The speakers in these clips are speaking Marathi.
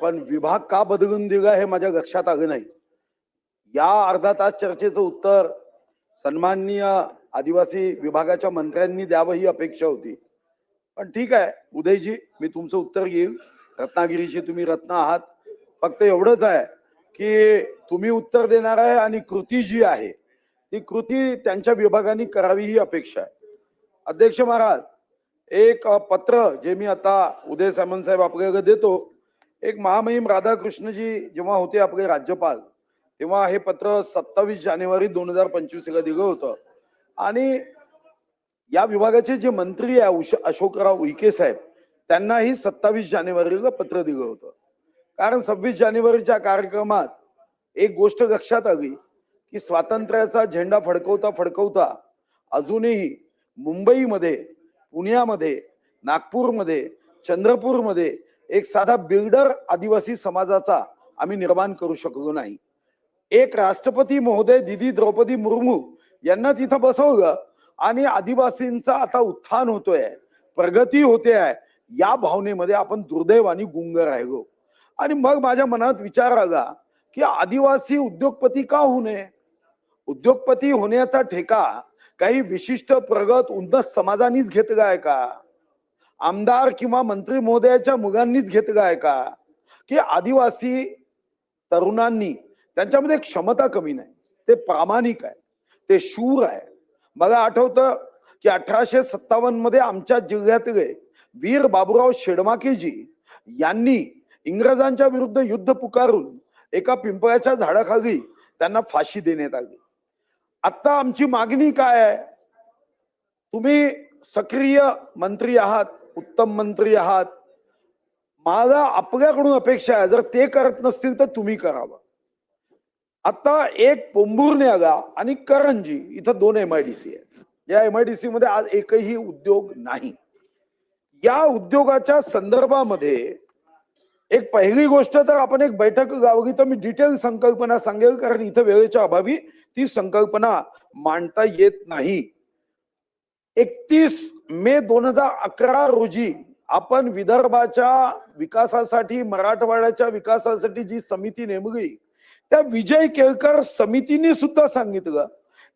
पण विभाग का बदलून दिला हे माझ्या लक्षात आलं नाही. या अर्धा तास चर्चेचं उत्तर सन्माननीय आदिवासी विभागाच्या मंत्र्यांनी द्यावं ही अपेक्षा होती. पण ठीक आहे उदयजी, मी तुमचं उत्तर घेईल. रत्नागिरीचे तुम्ही रत्न आहात. फक्त एवढंच आहे की तुम्ही उत्तर देणार आहे आणि कृती जी आहे ती कृती त्यांच्या विभागाने करावी ही अपेक्षा आहे. अध्यक्ष महाराज, एक पत्र जे मी आता उदय सामंत साहेब आपल्याला देतो. एक महामहिम राधाकृष्णजी जेव्हा होते आपले राज्यपाल तेव्हा हे पत्र 27 जानेवारी 2025 ला दिलं होतं. आणि या विभागाचे जे मंत्री आहे अशोकराव उईके साहेब त्यांनाही 27 जानेवारीला पत्र दिलं होतं. कारण 26 जानेवारीच्या कार्यक्रमात एक गोष्ट लक्षात आली की स्वातंत्र्याचा झेंडा फडकवता फडकवता अजूनही मुंबईमध्ये, पुण्यामध्ये, नागपूरमध्ये, चंद्रपूरमध्ये एक साधा बिल्डर आदिवासी समाजाचा आम्ही निर्माण करू शकलो नाही. एक राष्ट्रपती महोदय दीदी द्रौपदी मुर्मू यांना तिथं बसवलं आणि आदिवासींचा आता उत्थान होतोय, प्रगती होते आहे, या भावनेमध्ये आपण दुर्दैवाने गुंग राहिलो. आणि मग माझ्या मनात विचार आला की आदिवासी उद्योगपती का होऊ नये? उद्योगपती होण्याचा ठेका काही विशिष्ट प्रगत उन्नत समाजांनीच घेतला आहे का? आमदार किंवा मंत्री महोदयाच्या मुलांनीच घेतला आहे का? की आदिवासी तरुणांनी त्यांच्यामध्ये क्षमता कमी नाही, ते प्रामाणिक आहे, ते शूर आहे. मला आठवतं की 1857 मध्ये आमच्या जिल्ह्यातले वीर बाबूराव शेडमाकेजी यांनी इंग्रजांच्या विरुद्ध युद्ध पुकारून एका पिंपळाच्या झाडाखाली त्यांना फाशी देण्यात आली. आता आमची मागणी काय आहे? तुम्ही सक्रिय मंत्री आहात, उत्तम मंत्री आहात, मला आपल्याकडून अपेक्षा आहे जर ते करत नसतील तर तुम्ही करावं. आता एक पोंभुर्णे आला आणि करंजी इथं 2 MIDC आहे. या MIDC मध्ये आज एकही उद्योग नाही. या उद्योगाच्या संदर्भामध्ये एक पहिली गोष्ट तर आपण एक बैठक गावली तर मी डिटेल संकल्पना सांगेल, कारण इथं वेळेच्या अभावी ती संकल्पना मांडता येत नाही. 31 मे 2011 रोजी आपण विदर्भाच्या विकासासाठी, मराठवाड्याच्या विकासासाठी जी समिती नेमली त्या विजय केळकर समितीने सुद्धा सांगितलं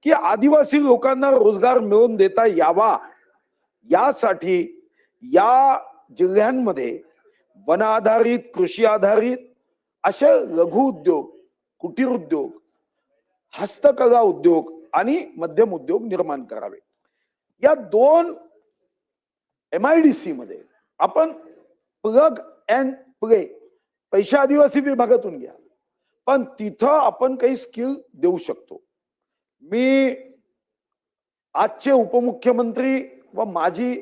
की आदिवासी लोकांना रोजगार मिळवून देता यावा यासाठी या जिल्ह्यांमध्ये वन आधारित, कृषी आधारित असे लघु उद्योग, कुटीर उद्योग, हस्तकला उद्योग आणि मध्यम उद्योग निर्माण करावे. या 2 MIDC मध्ये आपण प्लग अँड प्ले, पैसे आदिवासी विभागातून घ्या, पण तिथं आपण काही स्किल देऊ शकतो. मी आजचे उपमुख्यमंत्री व माजी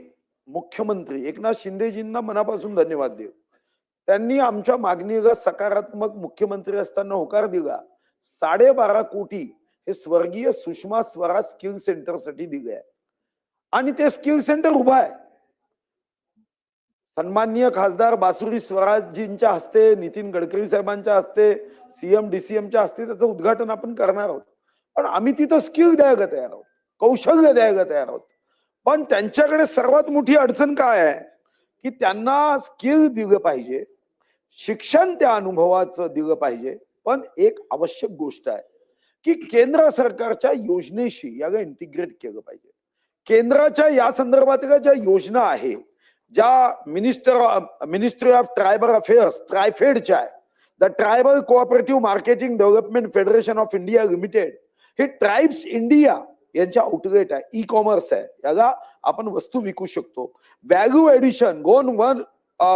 मुख्यमंत्री एकनाथ शिंदेजींना मनापासून धन्यवाद देऊ. त्यांनी आमच्या मागणीला सकारात्मक मुख्यमंत्री असताना होकार दिला. 12.5 कोटी हे स्वर्गीय सुषमा स्वराज स्किल सेंटर साठी दिले आहे आणि ते स्किल सेंटर उभा आहे. सन्माननीय खासदार बासुरी स्वराजजींच्या हस्ते, नितीन गडकरी साहेबांच्या हस्ते, CM DCMच्या हस्ते त्याचं उद्घाटन आपण करणार आहोत. पण आम्ही तिथं स्किल द्यायला तयार आहोत, कौशल्य द्यायला तयार आहोत. पण त्यांच्याकडे सर्वात मोठी अडचण काय आहे की त्यांना स्किल दिलं पाहिजे, शिक्षण त्या अनुभवाचं दिलं पाहिजे. पण एक आवश्यक गोष्ट आहे की केंद्र सरकारच्या योजनेशी याला इंटिग्रेट केलं पाहिजे. केंद्राच्या या संदर्भातल्या ज्या योजना आहे, ज्या मिनिस्ट्री ऑफ ट्रायबल अफेअर्स ट्रायफेडच्या आहे, the tribal cooperative marketing development federation of India limited, हे ट्राइब्स इंडिया यांच्या आउटलेट आहे, ई कॉमर्स आहे, याला आपण वस्तू विकू शकतो. व्हॅल्यू एडिशन, वन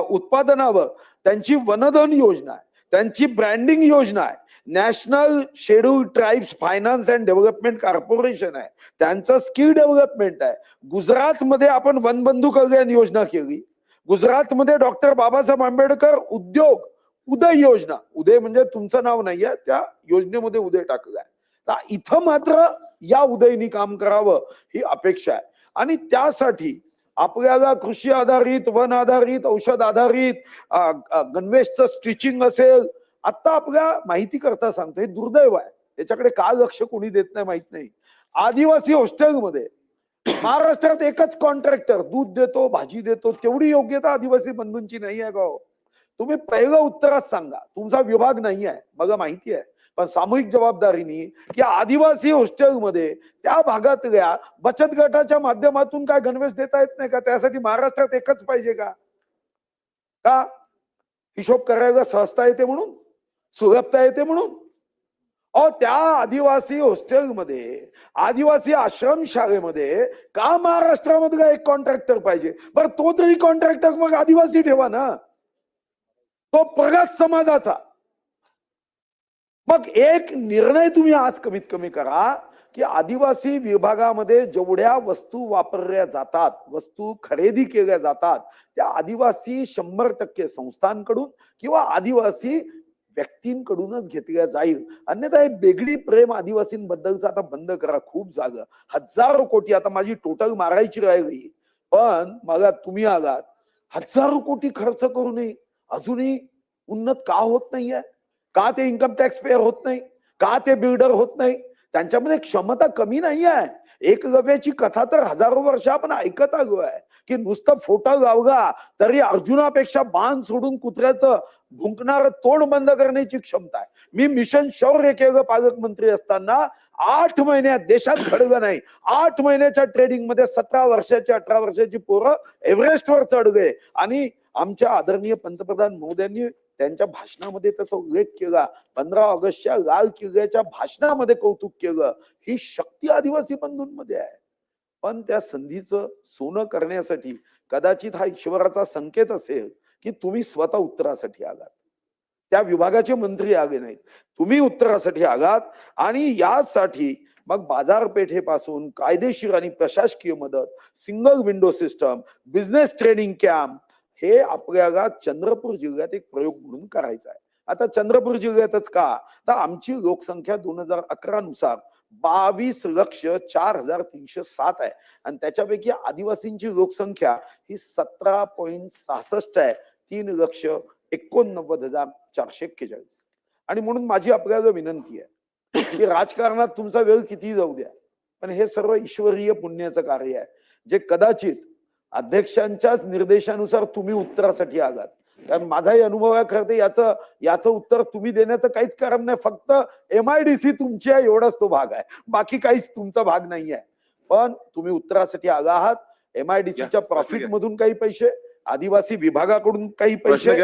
उत्पादनावर त्यांची वनधन योजना आहे, त्यांची ब्रँडिंग योजना आहे. National scheduled tribes finance and development corporation आहे, त्यांचं स्किल डेव्हलपमेंट आहे. गुजरातमध्ये आपण वनबंधू कल्याण योजना केली. गुजरातमध्ये डॉक्टर बाबासाहेब आंबेडकर उद्योग उदय योजना, उदय म्हणजे तुमचं नाव नाहीये, त्या योजनेमध्ये उदय टाकलाय. तर इथं मात्र या उदयनी काम करावं ही अपेक्षा आहे. आणि त्यासाठी आपल्याला कृषी आधारित, वन आधारित, औषध आधारित, गणवेशचं स्टिचिंग असेल, आता आपल्या माहिती करता सांगतो, हे दुर्दैव आहे, त्याच्याकडे का लक्ष कोणी देत नाही माहित नाही. आदिवासी हॉस्टेलमध्ये महाराष्ट्रात एकच कॉन्ट्रॅक्टर दूध देतो, भाजी देतो, तेवढी योग्यता आदिवासी बंधूंची नाही आहे गाव. तुम्ही पहिलं उत्तरात सांगा, तुमचा विभाग नाही आहे मला माहिती आहे, पण सामूहिक जबाबदारीने की आदिवासी हॉस्टेलमध्ये त्या भागातल्या बचत गटाच्या माध्यमातून काय गणवेश देता येत नाही का? त्यासाठी महाराष्ट्रात एकच पाहिजे का? का हिशोब करायला सहजता येते म्हणून, सुलभता येते म्हणून? त्या आदिवासी हॉस्टेलमध्ये, आदिवासी आश्रम शाळेमध्ये का महाराष्ट्रामध्ये एक कॉन्ट्रॅक्टर पाहिजे? बरं, तो तरी कॉन्ट्रॅक्टर मग आदिवासी ठेवा ना, तो प्रगत समाजाचा. मग एक निर्णय तुम्ही आज कमीत कमी करा की आदिवासी विभागामध्ये जेवढ्या वस्तू वापरल्या जातात, वस्तू खरेदी केल्या जातात, त्या आदिवासी 100% संस्थांकडून किंवा आदिवासी व्यक्तींकडूनच घेतल्या जाईल. अन्यथा हे बेगडी प्रेम आदिवासींबद्दलचं आता बंद करा. खूप जागा, हजारो कोटी, आता माझी टोटल मारायची राहिली, पण मला तुम्ही आलात, हजारो कोटी खर्च करूनही अजूनही उन्नत का होत नाहीये? का ते इन्कम टॅक्स पेअर होत नाही? का ते बिल्डर होत नाही? त्यांच्यामध्ये क्षमता कमी नाही आहे. एकलव्याची कथा तर हजारो वर्ष आपण ऐकत आलो आहे की नुसतं फोटा लावला तरी अर्जुनापेक्षा बाण सोडून कुत्र्याचं भुंकणारं तोंड बंद करण्याची क्षमता आहे. मी मिशन शौर्य केलं पालकमंत्री असताना 8 महिन्यात, देशात घडलं नाही, 8 महिन्याच्या ट्रेडिंग मध्ये 17 वर्षाची 18 वर्षाची पोरं एव्हरेस्टवर चढले. आणि आमच्या आदरणीय पंतप्रधान मोदयांनी त्यांच्या भाषणामध्ये त्याचा उल्लेख केला. 15 ऑगस्टच्या लाल किल्ल्याच्या भाषणामध्ये कौतुक केलं. ही शक्ती आदिवासी बंधूंमध्ये आहे. पण त्या संधीचं सोनं करण्यासाठी कदाचित हा ईश्वराचा संकेत असेल की तुम्ही स्वतः उत्तरासाठी आलात, त्या विभागाचे मंत्री आले नाहीत, तुम्ही उत्तरासाठी आलात. आणि यासाठी मग बाजारपेठेपासून कायदेशीर आणि प्रशासकीय मदत, single window system, business training camp, हे आपल्याला चंद्रपूर जिल्ह्यात एक प्रयोग म्हणून करायचा आहे. आता चंद्रपूर जिल्ह्यातच का, तर आमची लोकसंख्या 2011 नुसार 22,04,307 आहे आणि त्याच्यापैकी आदिवासींची लोकसंख्या ही 17.66 आहे, 3,89,441. आणि म्हणून माझी आपल्याला विनंती आहे की राजकारणात तुमचा वेळ किती जाऊ द्या, पण हे सर्व ईश्वरीय पुण्याचं कार्य आहे, जे कदाचित अध्यक्षांच्याच निर्देशानुसार तुम्ही उत्तरासाठी आलात. कारण माझाही अनुभव आहे, खरं तर याचं उत्तर तुम्ही देण्याचं काहीच कारण नाही. फक्त MIDC तुमची आहे एवढाच तो भाग आहे, बाकी काहीच तुमचा भाग नाही आहे. पण तुम्ही उत्तरासाठी आला आहात. MIDCच्या प्रॉफिट मधून काही पैसे, आदिवासी विभागाकडून काही पैसे,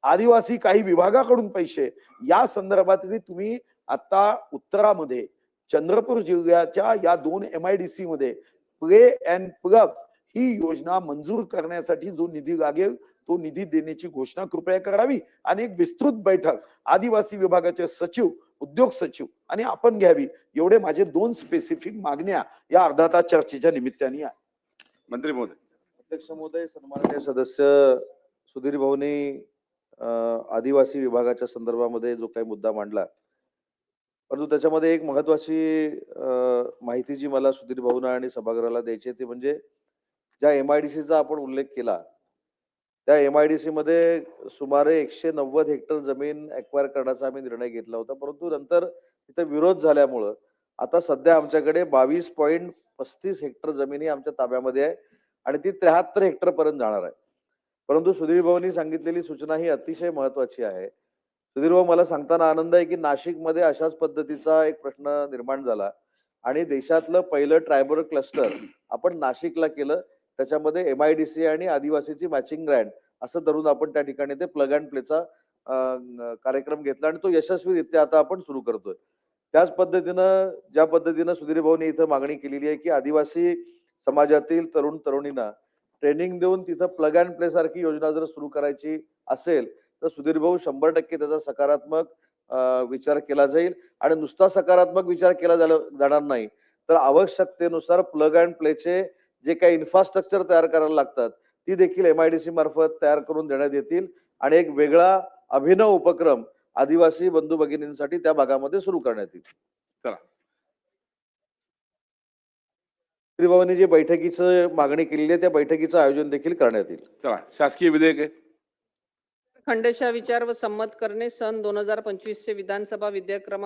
आदिवासी काही विभागाकडून पैसे, या संदर्भातली तुम्ही आता उत्तरामध्ये चंद्रपूर जिल्ह्याच्या या 2 MIDC मध्ये प्ले अँड प्लग ही योजना मंजूर करण्यासाठी जो निधी लागेल तो निधी देण्याची घोषणा कृपया करावी. आणि एक विस्तृत बैठक आदिवासी विभागाचे सचिव, उद्योग सचिव आणि आपण घ्यावी. एवढे माझे 2 स्पेसिफिक मागण्या या अर्धा तास चर्चेच्या निमित्ताने आहे. मंत्री महोदय. अध्यक्ष महोदय, सन्माननीय सदस्य सुधीर भाऊंनी आदिवासी विभागाच्या संदर्भामध्ये जो काही मुद्दा मांडला, परंतु त्याच्यामध्ये एक महत्वाची माहिती जी मला सुधीर भाऊंना आणि सभागृहाला द्यायची ती म्हणजे ज्या MIDCचा आपण उल्लेख केला, त्या MIDC मध्ये सुमारे 190 हेक्टर जमीन ॲक्वायर करण्याचा आम्ही निर्णय घेतला होता. परंतु नंतर तिथे विरोध झाल्यामुळं आता सध्या आमच्याकडे 22.35 हेक्टर जमीन ही आमच्या ताब्यामध्ये आहे आणि ती 73 हेक्टर पर्यंत जाणार आहे. परंतु सुधीर भाऊंनी सांगितलेली सूचना ही अतिशय महत्वाची आहे. सुधीर भाऊ, मला सांगताना आनंद आहे की नाशिकमध्ये अशाच पद्धतीचा एक प्रश्न निर्माण झाला आणि देशातलं पहिलं ट्रायबल क्लस्टर आपण नाशिकला केलं. त्याच्यामध्ये MIDC आणि आदिवासीची मॅचिंग ग्रँड असं धरून आपण त्या ठिकाणी ते प्लग अँड प्लेचा कार्यक्रम घेतला आणि तो यशस्वीरित्या आता आपण सुरू करतोय. त्याच पद्धतीनं ज्या पद्धतीनं सुधीर भाऊंनी इथं मागणी केलेली आहे की आदिवासी समाजातील तरुण तरुणींना ट्रेनिंग देऊन तिथं प्लग अँड प्ले सारखी योजना जर सुरू करायची असेल तर सुधीर भाऊ 100% त्याचा सकारात्मक विचार केला जाईल. आणि नुसता सकारात्मक विचार केला जाणार नाही तर आवश्यकतेनुसार प्लग अँड प्लेचे जे काही इन्फ्रास्ट्रक्चर तयार करायला लागतात ती देखील MIDC मार्फत तयार करून देण्यात येतील आणि एक वेगळा अभिनव उपक्रम आदिवासी बंधू भगिनींसाठी त्या भागामध्ये सुरू करण्यात येईल. चला, सुधीर भाऊंनी जी बैठकीचं मागणी केलेली आहे त्या बैठकीचं आयोजन देखील करण्यात येईल. चला, शासकीय विधेयक खंडेशा विचार व संमत करणे सन 2025 चे विधानसभा विधेयक क्रमांक